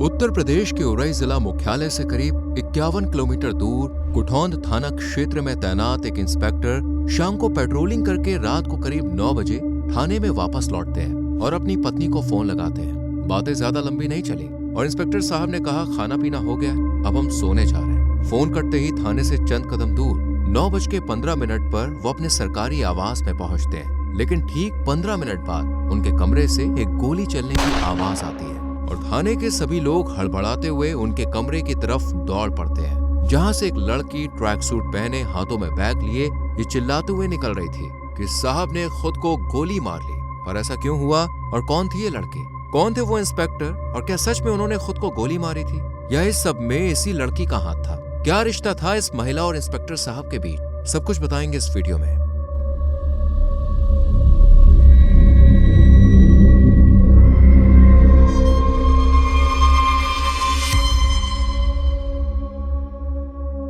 उत्तर प्रदेश के उरई जिला मुख्यालय से करीब 51 किलोमीटर दूर कुठौंद थाना क्षेत्र में तैनात एक इंस्पेक्टर शाम को पेट्रोलिंग करके रात को करीब 9 बजे थाने में वापस लौटते हैं और अपनी पत्नी को फोन लगाते हैं। बातें ज्यादा लंबी नहीं चली और इंस्पेक्टर साहब ने कहा, खाना पीना हो गया, अब हम सोने जा रहे हैं। फोन करते ही थाने से चंद कदम दूर 9:15 पर वो अपने सरकारी आवास में पहुंचते हैं, लेकिन ठीक 15 मिनट बाद उनके कमरे से एक गोली चलने की आवाज आती है और थाने के सभी लोग हड़बड़ाते हुए उनके कमरे की तरफ दौड़ पड़ते हैं, जहां से एक लड़की ट्रैक सूट पहने हाथों में बैग लिए ये चिल्लाते हुए निकल रही थी कि साहब ने खुद को गोली मार ली। पर ऐसा क्यों हुआ और कौन थी ये लड़की, कौन थे वो इंस्पेक्टर और क्या सच में उन्होंने खुद को गोली मारी थी या इस सब में इसी लड़की का हाथ था? क्या रिश्ता था इस महिला और इंस्पेक्टर साहब के बीच? सब कुछ बताएंगे इस वीडियो में।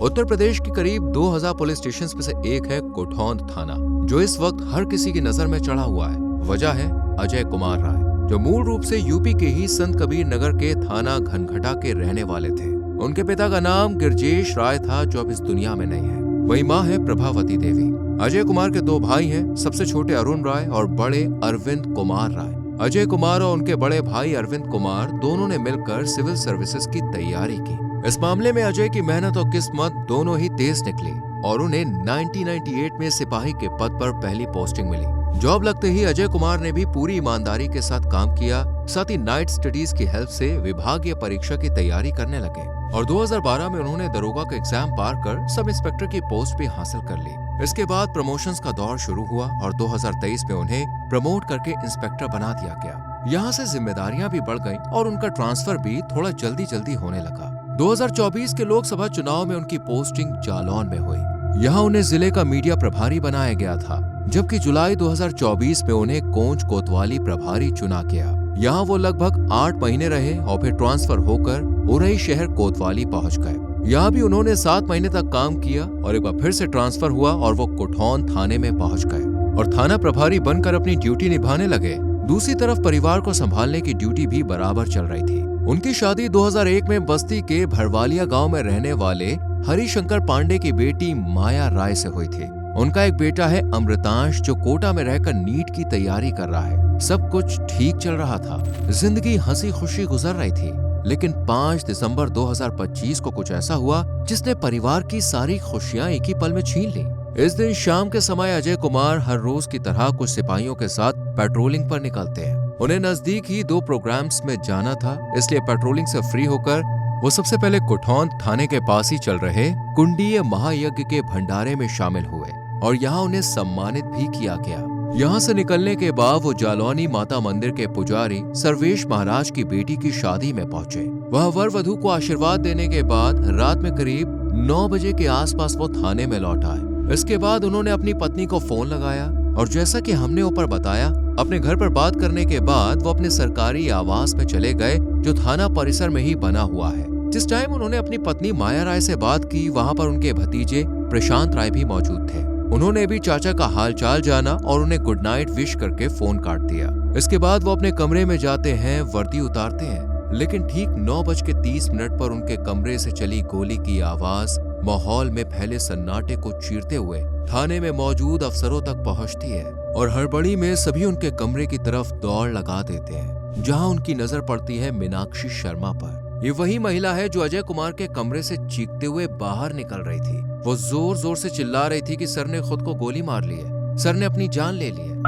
उत्तर प्रदेश की करीब 2000 पुलिस स्टेशन में से एक है कुठौंद थाना, जो इस वक्त हर किसी की नजर में चढ़ा हुआ है। वजह है अजय कुमार राय, जो मूल रूप से यूपी के ही संत कबीर नगर के थाना घनघटा के रहने वाले थे। उनके पिता का नाम गिरजेश राय था, जो अब इस दुनिया में नहीं है। वही माँ है प्रभावती देवी। अजय कुमार के 2 भाई हैं, सबसे छोटे अरुण राय और बड़े अरविंद कुमार राय। अजय कुमार और उनके बड़े भाई अरविंद कुमार दोनों ने मिलकर सिविल सर्विसेज की तैयारी की। इस मामले में अजय की मेहनत और किस्मत दोनों ही तेज निकली और उन्हें 1998 में सिपाही के पद पर पहली पोस्टिंग मिली। जॉब लगते ही अजय कुमार ने भी पूरी ईमानदारी के साथ काम किया, साथ ही नाइट स्टडीज की हेल्प से विभागीय परीक्षा की तैयारी करने लगे और 2012 में उन्होंने दरोगा का एग्जाम पार कर सब इंस्पेक्टर की पोस्ट भी हासिल कर ली। इसके बाद प्रमोशंस का दौर शुरू हुआ और 2023 में उन्हें प्रमोट करके इंस्पेक्टर बना दिया गया। यहाँ से जिम्मेदारियां भी बढ़ गईं और उनका ट्रांसफर भी थोड़ा जल्दी होने लगा। 2024 के लोकसभा चुनाव में उनकी पोस्टिंग जालौन में हुई। यहाँ उन्हें जिले का मीडिया प्रभारी बनाया गया था, जबकि जुलाई 2024 में उन्हें कोंच कोतवाली प्रभारी चुना गया। यहाँ वो लगभग 8 महीने रहे और फिर ट्रांसफर होकर उरई शहर कोतवाली पहुँच गए। यहाँ भी उन्होंने 7 महीने तक काम किया और एक बार फिर से ट्रांसफर हुआ और वो कुठौंद थाने में पहुँच गए और थाना प्रभारी बनकर अपनी ड्यूटी निभाने लगे। दूसरी तरफ परिवार को संभालने की ड्यूटी भी बराबर चल रही थी। उनकी शादी 2001 में बस्ती के भरवालिया गांव में रहने वाले हरिशंकर पांडे की बेटी माया राय से हुई थी। उनका एक बेटा है अमृतांश, जो कोटा में रहकर नीट की तैयारी कर रहा है। सब कुछ ठीक चल रहा था, जिंदगी हंसी खुशी गुजर रही थी, लेकिन 5 दिसंबर 2025 को कुछ ऐसा हुआ जिसने परिवार की सारी खुशियां एक ही पल में छीन ली। इस दिन शाम के समय अजय कुमार हर रोज की तरह कुछ सिपाहियों के साथ पेट्रोलिंग पर निकलते हैं। उन्हें नजदीक ही 2 प्रोग्राम्स में जाना था, इसलिए पेट्रोलिंग से फ्री होकर वो सबसे पहले कुठौंद थाने के पास ही चल रहे कुंडीय महायज्ञ के भंडारे में शामिल हुए और यहाँ उन्हें सम्मानित भी किया गया। यहाँ से निकलने के बाद वो जालौनी माता मंदिर के पुजारी सर्वेश महाराज की बेटी की शादी में पहुंचे। वह वर वधू को आशीर्वाद देने के बाद रात में करीब 9 बजे के आसपास वो थाने में लौट आए। इसके बाद उन्होंने अपनी पत्नी को फोन लगाया और जैसा कि हमने ऊपर बताया, अपने घर पर बात करने के बाद वो अपने सरकारी आवास में चले गए, जो थाना परिसर में ही बना हुआ है। जिस टाइम उन्होंने अपनी पत्नी माया राय से बात की, वहाँ पर उनके भतीजे प्रशांत राय भी मौजूद थे। उन्होंने भी चाचा का हालचाल जाना और उन्हें गुड नाइट विश करके फोन काट दिया। इसके बाद वो अपने कमरे में जाते हैं, वर्दी उतारते हैं, लेकिन ठीक 9:30 पर उनके कमरे से चली गोली की आवाज माहौल में फैले सन्नाटे को चीरते हुए थाने में मौजूद अफसरों तक पहुंचती है और हड़बड़ी में सभी उनके कमरे की तरफ दौड़ लगा देते हैं, जहां उनकी नजर पड़ती है मीनाक्षी शर्मा पर। ये वही महिला है जो अजय कुमार के कमरे से चीखते हुए बाहर निकल रही थी। वो जोर जोर से चिल्ला रही थी कि सर ने खुद को गोली मार ली है, सर ने अपनी जान ले ली है।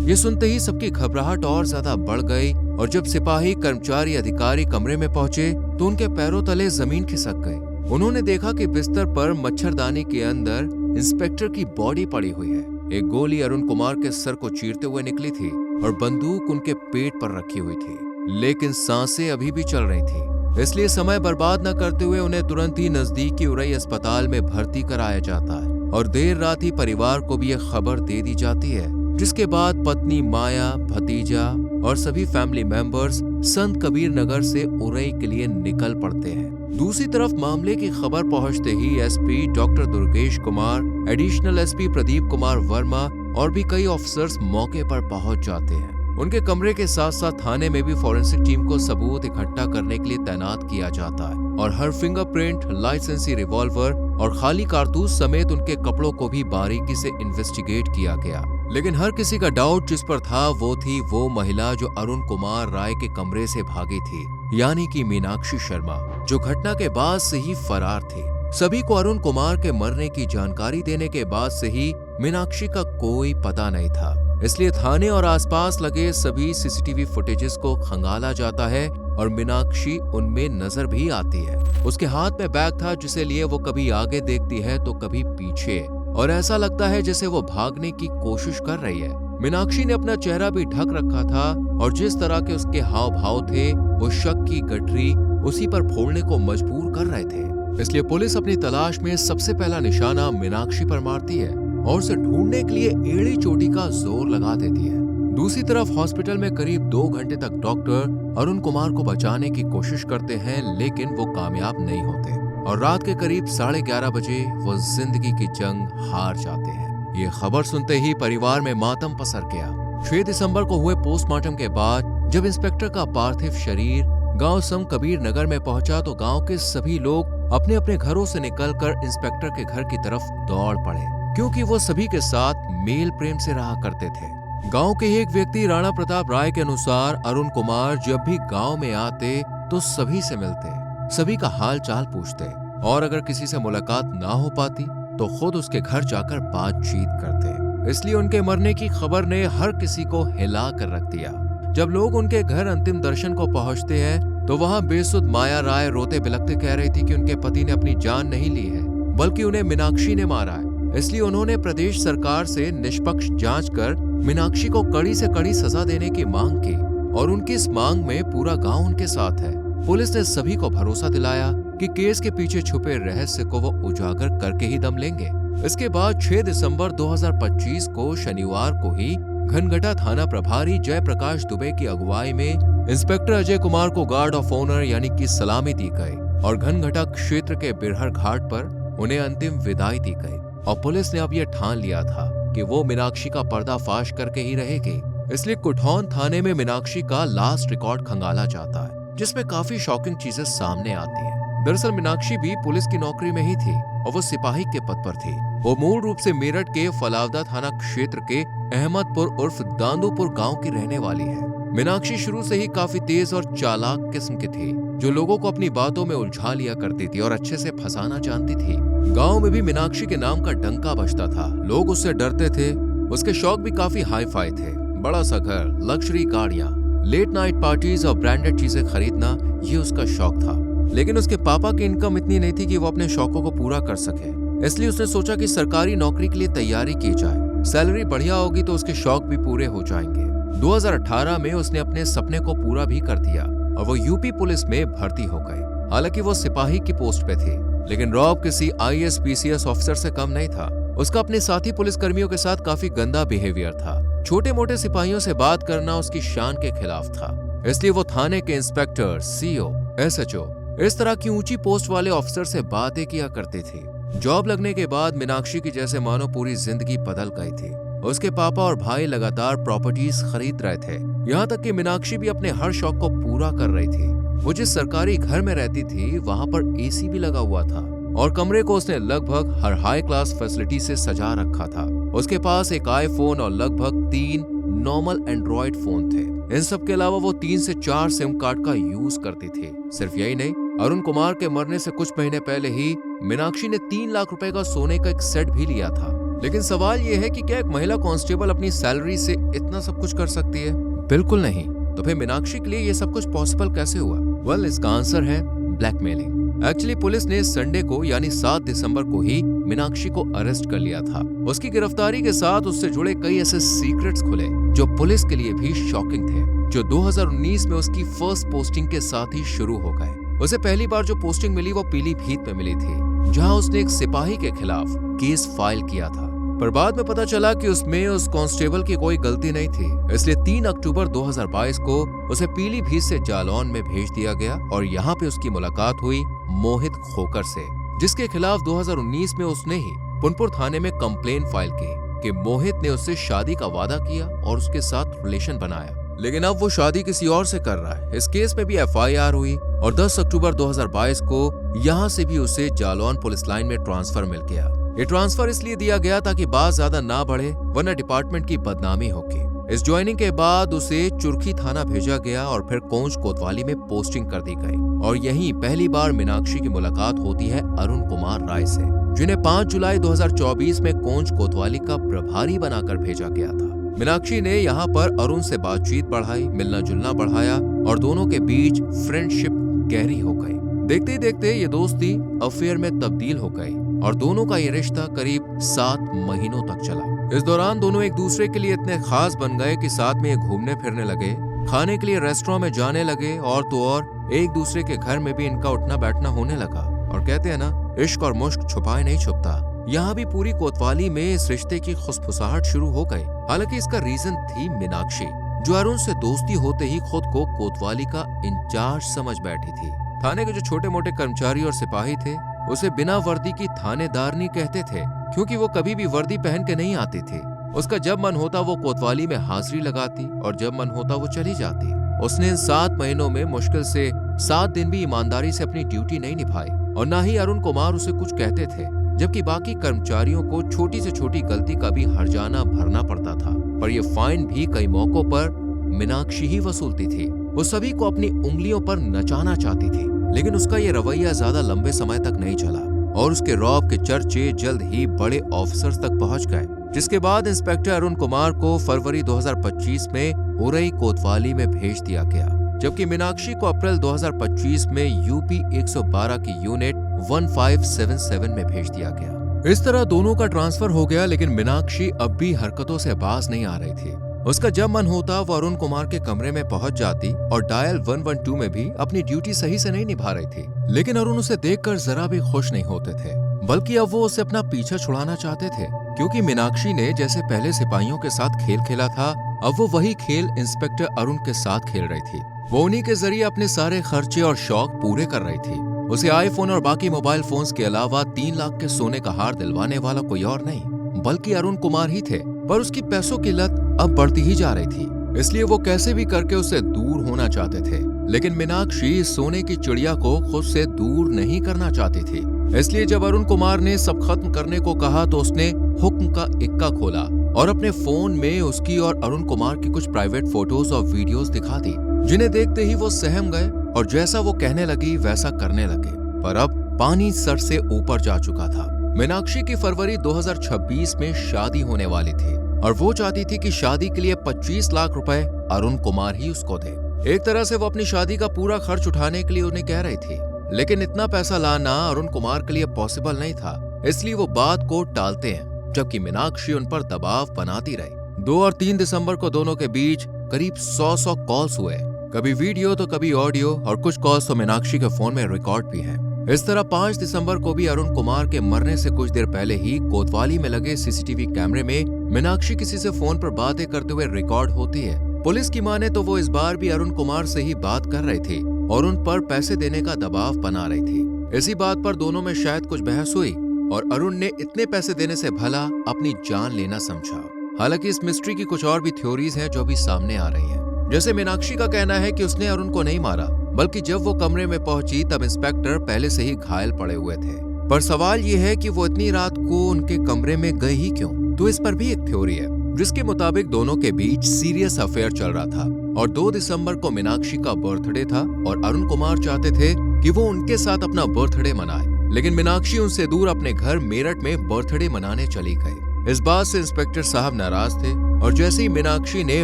ये सुनते ही सबकी घबराहट और ज्यादा बढ़ गई और जब सिपाही कर्मचारी अधिकारी कमरे में पहुंचे तो उनके पैरों तले जमीन खिसक गई। उन्होंने देखा कि बिस्तर पर मच्छरदानी के अंदर इंस्पेक्टर की बॉडी पड़ी हुई है। एक गोली अरुण कुमार के सर को चीरते हुए निकली थी और बंदूक उनके पेट पर रखी हुई थी, लेकिन सांसें अभी भी चल रही थी। इसलिए समय बर्बाद न करते हुए उन्हें तुरंत ही नजदीकी उरई अस्पताल में भर्ती कराया जाता है और देर रात ही परिवार को भी यह खबर दे दी जाती है, जिसके बाद पत्नी माया, भतीजा और सभी फैमिली मेंबर्स संत कबीर नगर से उरई के लिए निकल पड़ते हैं। दूसरी तरफ मामले की खबर पहुंचते ही SP doctor Durgesh Kumar, additional SP Pradeep Kumar Verma और भी कई ऑफिसर्स मौके पर पहुंच जाते हैं। उनके कमरे के साथ साथ थाने में भी फॉरेंसिक टीम को सबूत इकट्ठा करने के लिए तैनात किया जाता है और हर फिंगरप्रिंट, लाइसेंसी रिवॉल्वर और खाली कारतूस समेत उनके कपड़ों को भी बारीकी से इन्वेस्टिगेट किया गया। लेकिन हर किसी का डाउट जिस पर था वो थी वो महिला जो अरुण कुमार राय के कमरे से भागी थी, यानी कि मीनाक्षी शर्मा, जो घटना के बाद से ही फरार थी। सभी को अरुण कुमार के मरने की जानकारी देने के बाद से ही मीनाक्षी का कोई पता नहीं था। इसलिए थाने और आसपास लगे सभी सीसीटीवी फुटेजेस को खंगाला जाता है और मीनाक्षी उनमें नजर भी आती है। उसके हाथ में बैग था जिसे लिए वो कभी आगे देखती है तो कभी पीछे, और ऐसा लगता है जैसे वो भागने की कोशिश कर रही है। मीनाक्षी ने अपना चेहरा भी ढक रखा था और जिस तरह के उसके हाव भाव थे वो शक की गठरी उसी पर फोड़ने को मजबूर कर रहे थे। इसलिए पुलिस अपनी तलाश में सबसे पहला निशाना मीनाक्षी पर मारती है और उसे ढूंढने के लिए एड़ी चोटी का जोर लगा देती है। दूसरी तरफ हॉस्पिटल में करीब 2 घंटे तक डॉक्टर अरुण कुमार को बचाने की कोशिश करते हैं, लेकिन वो कामयाब नहीं होते और रात के करीब 11:30 बजे वो जिंदगी की जंग हार जाते हैं। ये खबर सुनते ही परिवार में मातम पसर गया। 6 दिसंबर को हुए पोस्टमार्टम के बाद जब इंस्पेक्टर का पार्थिव शरीर गांव सम कबीर नगर में पहुंचा तो गांव के सभी लोग अपने अपने घरों से निकलकर इंस्पेक्टर के घर की तरफ दौड़ पड़े, क्योंकि वो सभी के साथ मेल प्रेम से रहा करते थे। गांव के एक व्यक्ति राणा प्रताप राय के अनुसार अरुण कुमार जब भी गांव में आते तो सभी से मिलते, सभी का हाल चाल पूछते और अगर किसी से मुलाकात ना हो पाती तो खुद उसके घर जाकर बातचीत करते। इसलिए उनके मरने की खबर ने हर किसी को हिला कर रख दिया। जब लोग उनके घर अंतिम दर्शन को पहुंचते हैं तो वहां बेसुध माया राय रोते बिलखते कह रही थी कि उनके पति ने अपनी जान नहीं ली है बल्कि उन्हें मीनाक्षी ने मारा है। इसलिए उन्होंने प्रदेश सरकार से निष्पक्ष जांच कर मीनाक्षी को कड़ी से कड़ी सजा देने की मांग की और उनकी इस मांग में पूरा गांव उनके साथ है। पुलिस ने सभी को भरोसा दिलाया कि केस के पीछे छुपे रहस्य को वो उजागर करके ही दम लेंगे। इसके बाद 6 दिसंबर 2025 को शनिवार को ही घनघटा थाना प्रभारी जयप्रकाश दुबे की अगुवाई में इंस्पेक्टर अजय कुमार को गार्ड ऑफ ऑनर यानी कि सलामी दी गई और घनघटा क्षेत्र के बिरहर घाट पर उन्हें अंतिम विदाई दी गई। और पुलिस ने अब यह ठान लिया था कि वो मीनाक्षी का पर्दाफाश करके ही रहेगी। इसलिए कुठौन थाने में मीनाक्षी का लास्ट रिकॉर्ड खंगाला जाता है, जिसमें काफी शॉकिंग चीजें सामने आती हैं। दरअसल मीनाक्षी भी पुलिस की नौकरी में ही थी और वो सिपाही के पद पर थी। वो मूल रूप से मेरठ के फलावदा थाना क्षेत्र के अहमदपुर उर्फ दांदूपुर गांव की रहने वाली है। मीनाक्षी शुरू से ही काफी तेज और चालाक किस्म की थी, जो लोगों को अपनी बातों में उलझा लिया करती थी और अच्छे से फंसाना जानती थी। गांव में भी मीनाक्षी के नाम का डंका बजता था, लोग उससे डरते थे। उसके शौक भी काफी हाई फाई थे, बड़ा सा घर, लग्जरी गाड़ियां, लेट नाइट पार्टीज और ब्रांडेड चीजें खरीदना, ये उसका शौक था। लेकिन उसके पापा की इनकम इतनी नहीं थी कि वो अपने शौकों को पूरा कर सके। इसलिए उसने सोचा कि सरकारी नौकरी के लिए तैयारी की जाए, सैलरी बढ़िया होगी तो उसके शौक भी पूरे हो जाएंगे। 2018 में उसने अपने सपने को पूरा भी कर दिया और वो यूपी पुलिस में भर्ती हो गई। हालांकि वो सिपाही की पोस्ट पे थे, लेकिन रॉब किसी IAS PCS ऑफिसर से कम नहीं था। उसका अपने साथी पुलिस कर्मियों के साथ काफी गंदा बिहेवियर था। छोटे मोटे सिपाहियों से बात करना उसकी शान के खिलाफ था। इसलिए वो थाने के इंस्पेक्टर, CO, SHO इस तरह की ऊंची पोस्ट वाले ऑफिसर से बातें किया करती थी। जॉब लगने के बाद मीनाक्षी की जैसे मानो पूरी जिंदगी बदल गई थी। उसके पापा और भाई लगातार प्रॉपर्टीज खरीद रहे थे, यहाँ तक कि मीनाक्षी भी अपने हर शौक को पूरा कर रही थी। वो जिस सरकारी घर में रहती थी वहाँ पर AC भी लगा हुआ था और कमरे को उसने लगभग हर हाई क्लास फैसिलिटी से सजा रखा था। उसके पास एक iPhone और लगभग 3 नॉर्मल एंड्रॉइड फोन थे। इन सब के अलावा वो 3 से 4 सिम कार्ड का यूज करती थी। सिर्फ यही नहीं, अरुण कुमार के मरने से कुछ महीने पहले ही मीनाक्षी ने 3 लाख रुपए का सोने का एक सेट भी लिया था। लेकिन सवाल ये है कि क्या एक महिला कांस्टेबल अपनी सैलरी से इतना सब कुछ कर सकती है? बिल्कुल नहीं। तो फिर मीनाक्षी के लिए ये सब कुछ पॉसिबल कैसे हुआ? वेल, इसका आंसर है ब्लैकमेलिंग। एक्चुअली पुलिस ने संडे को यानी 7 दिसंबर को ही मीनाक्षी को अरेस्ट कर लिया था। उसकी गिरफ्तारी के साथ उससे जुड़े कई ऐसे सीक्रेट्स खुले जो पुलिस के लिए भी शॉकिंग थे, जो 2019 में उसकी फर्स्ट पोस्टिंग के साथ ही शुरू हो गए। उसे पहली बार जो पोस्टिंग मिली वो पीलीभीत में मिली थी, जहां उसने एक सिपाही के खिलाफ केस फाइल किया था। पर बाद में पता चला कि उसमें उस कांस्टेबल की कोई गलती नहीं थी। इसलिए 3 अक्टूबर 2022 को उसे पीलीभीत से जालौन में भेज दिया गया और यहाँ पे उसकी मुलाकात हुई मोहित खोकर से, जिसके खिलाफ 2019 में उसने ही पुनपुर थाने में कंप्लेन फाइल की कि मोहित ने उससे शादी का वादा किया और उसके साथ रिलेशन बनाया। लेकिन अब वो शादी किसी और से कर रहा है। इस केस में भी FIR हुई और 10 अक्टूबर 2022 को यहाँ से भी उसे जालौन पुलिस लाइन में ट्रांसफर मिल गया। ये ट्रांसफर इसलिए दिया गया ताकि बात ज्यादा ना बढ़े, वरना डिपार्टमेंट की बदनामी होगी। इस ज्वाइनिंग के बाद उसे चुरखी थाना भेजा गया और फिर कोंच कोतवाली में पोस्टिंग कर दी गई। और यहीं पहली बार मीनाक्षी की मुलाकात होती है अरुण कुमार राय से, जिन्हें 5 जुलाई 2024 में कोंच कोतवाली का प्रभारी बनाकर भेजा गया था। मीनाक्षी ने यहाँ पर अरुण से बातचीत बढ़ाई, मिलना जुलना बढ़ाया और दोनों के बीच फ्रेंडशिप गहरी हो गई। देखते ही देखते ये दोस्ती अफेयर में तब्दील हो गई और दोनों का ये रिश्ता करीब 7 महीनों तक चला। इस दौरान दोनों एक दूसरे के लिए इतने खास बन गए कि साथ में ये घूमने फिरने लगे, खाने के लिए रेस्टोरेंट में जाने लगे और तो और एक दूसरे के घर में भी इनका उठना बैठना होने लगा। और कहते हैं ना, इश्क और मुश्क छुपाए नहीं छुपता। यहाँ भी पूरी कोतवाली में इस रिश्ते की खुशफुसाहट शुरू हो गई। हालांकि इसका रीजन थी मीनाक्षी, जो अरुण से दोस्ती होते ही खुद को कोतवाली का इंचार्ज समझ बैठी थी। थाने के जो छोटे मोटे कर्मचारी और सिपाही थे उसे बिना वर्दी की थानेदारनी कहते थे, क्योंकि वो कभी भी वर्दी पहन के नहीं आती थी। उसका जब मन होता वो कोतवाली में हाजिरी लगाती और जब मन होता वो चली जाती। उसने इन 7 महीनों में मुश्किल से 7 दिन भी ईमानदारी से अपनी ड्यूटी नहीं निभाई और न ही अरुण कुमार उसे कुछ कहते थे, जबकि बाकी कर्मचारियों को छोटी से छोटी गलती का भी हर्जाना भरना पड़ता था। पर यह फाइन भी कई मौकों पर मीनाक्षी ही वसूलती थी। वो सभी को अपनी उंगलियों पर नचाना चाहती थी, लेकिन उसका ये रवैया ज्यादा लंबे समय तक नहीं चला और उसके रौब के चर्चे जल्द ही बड़े ऑफिसर्स तक पहुंच गए, जिसके बाद इंस्पेक्टर अरुण कुमार को फरवरी 2025 में उरई कोतवाली में भेज दिया गया, जबकि मीनाक्षी को अप्रैल 2025 में यूपी 112 की यूनिट 1577 में भेज दिया गया। इस तरह दोनों का ट्रांसफर हो गया, लेकिन मीनाक्षी अब भी हरकतों से बाज नहीं आ रही थी। उसका जब मन होता वो अरुण कुमार के कमरे में पहुंच जाती और डायल 112 में भी अपनी ड्यूटी सही से नहीं निभा रही थी। लेकिन अरुण उसे देखकर जरा भी खुश नहीं होते थे, बल्कि अब वो उसे अपना पीछा छुड़ाना चाहते थे, क्योंकि मीनाक्षी ने जैसे पहले सिपाहियों के साथ खेल खेला था, अब वो वही खेल इंस्पेक्टर अरुण के साथ खेल रही थी। वो उन्हीं के जरिए अपने सारे खर्चे और शौक पूरे कर रही थी। उसे आईफोन और बाकी मोबाइल फोन्स के अलावा 3 लाख के सोने का हार दिलवाने वाला कोई और नहीं, बल्कि अरुण कुमार ही थे। पर उसकी पैसों की लत अब बढ़ती ही जा रही थी, इसलिए वो कैसे भी करके उससे दूर होना चाहते थे। लेकिन मीनाक्षी सोने की चिड़िया को खुद से दूर नहीं करना चाहती थी। इसलिए जब अरुण कुमार ने सब खत्म करने को कहा तो उसने हुक्म का इक्का खोला और अपने फोन में उसकी और अरुण कुमार की कुछ प्राइवेट फोटोज और वीडियोस दिखा दी, जिन्हें देखते ही वो सहम गए और जैसा वो कहने लगी वैसा करने लगे। पर अब पानी सर से ऊपर जा चुका था। मीनाक्षी की फरवरी 2026 में शादी होने वाली थी और वो चाहती थी कि शादी के लिए 25 लाख रुपए अरुण कुमार ही उसको दे। एक तरह से वो अपनी शादी का पूरा खर्च उठाने के लिए उन्हें कह रही थी, लेकिन इतना पैसा लाना अरुण कुमार के लिए पॉसिबल नहीं था, इसलिए वो बात को टालते हैं, जबकि मीनाक्षी उन पर दबाव बनाती रही। 2 और 3 दिसंबर को दोनों के बीच करीब 100 कॉल्स हुए, कभी वीडियो तो कभी ऑडियो, और कुछ कॉल्स तो मीनाक्षी के फोन में रिकॉर्ड भी हैं। इस तरह 5 दिसंबर को भी अरुण कुमार के मरने से कुछ देर पहले ही कोतवाली में लगे सीसीटीवी कैमरे में मीनाक्षी किसी से फोन पर बातें करते हुए रिकॉर्ड होती है। पुलिस की माने तो वो इस बार भी अरुण कुमार से ही बात कर रही थी और उन पर पैसे देने का दबाव बना रही थी। इसी बात पर दोनों में शायद कुछ बहस हुई और अरुण ने इतने पैसे देने से भला अपनी जान लेना समझा। हालांकि इस मिस्ट्री की कुछ और भी थ्योरीज हैं जो भी सामने आ रही हैं। जैसे मीनाक्षी का कहना है कि उसने अरुण को नहीं मारा, बल्कि जब वो कमरे में पहुंची तब इंस्पेक्टर पहले से ही घायल पड़े हुए थे। पर सवाल ये है कि वो इतनी रात को उनके कमरे में गए ही क्यों? तो इस पर भी एक थ्योरी है जिसके मुताबिक दोनों के बीच सीरियस अफेयर चल रहा था और 2 दिसंबर को मीनाक्षी का बर्थडे था और अरुण कुमार चाहते थे कि वो उनके साथ अपना बर्थडे मनाए, लेकिन मीनाक्षी उनसे दूर अपने घर मेरठ में बर्थडे मनाने चली गई। इस बात से इंस्पेक्टर साहब नाराज थे और जैसे ही मीनाक्षी ने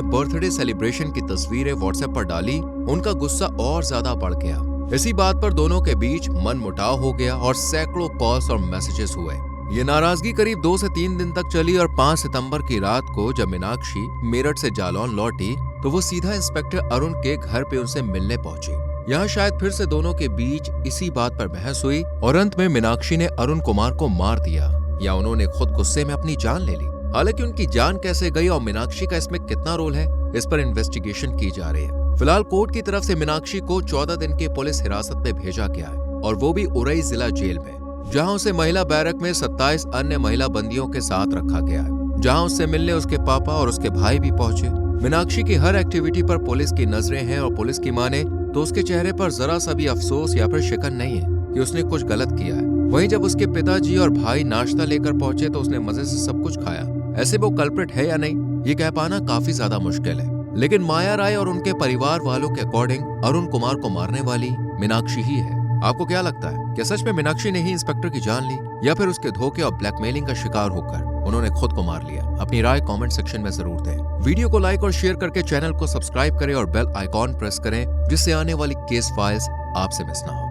बर्थडे सेलिब्रेशन की तस्वीरें व्हाट्सएप पर डाली, उनका गुस्सा और ज्यादा बढ़ गया। इसी बात पर दोनों के बीच मनमुटाव हो गया और सैकड़ों कॉल्स और मैसेजेस हुए। ये नाराजगी करीब 2 से 3 दिन तक चली और 5 सितंबर की रात को जब मीनाक्षी मेरठ से जालौन लौटी तो वो सीधा इंस्पेक्टर अरुण के घर पे उनसे मिलने पहुंची। यहाँ शायद फिर से दोनों के बीच इसी बात पर बहस हुई और अंत में मीनाक्षी ने अरुण कुमार को मार दिया या उन्होंने खुद गुस्से में अपनी जान ले ली। हालांकि उनकी जान कैसे गई और मीनाक्षी का इसमें कितना रोल है, इस पर इन्वेस्टिगेशन की जा रही है। फिलहाल कोर्ट की तरफ से मीनाक्षी को 14 दिन की पुलिस हिरासत में भेजा गया है और वो भी उरई जिला जेल में, जहां उसे महिला बैरक में 27 अन्य महिला बंदियों के साथ रखा गया है, जहां उससे मिलने उसके पापा और उसके भाई भी पहुंचे। मीनाक्षी की हर एक्टिविटी पर पुलिस की नजरें हैं और पुलिस की माने तो उसके चेहरे पर जरा सा भी अफसोस या फिर शिकन नहीं है कि उसने कुछ गलत किया है। वहीं जब उसके पिताजी और भाई नाश्ता लेकर पहुंचे तो उसने मजे से सब कुछ खाया। ऐसे वो कल्प्रिट है या नहीं ये कह पाना काफी ज्यादा मुश्किल है, लेकिन माया राय और उनके परिवार वालों के अकॉर्डिंग अरुण कुमार को मारने वाली मीनाक्षी ही है। आपको क्या लगता है, क्या सच में मीनाक्षी ने ही इंस्पेक्टर की जान ली या फिर उसके धोखे और ब्लैकमेलिंग का शिकार होकर उन्होंने खुद को मार लिया? अपनी राय कमेंट सेक्शन में जरूर दें। वीडियो को लाइक और शेयर करके चैनल को सब्सक्राइब करें और बेल आइकॉन प्रेस करें जिससे आने वाली केस फाइल्स आपसे मिस ना हो।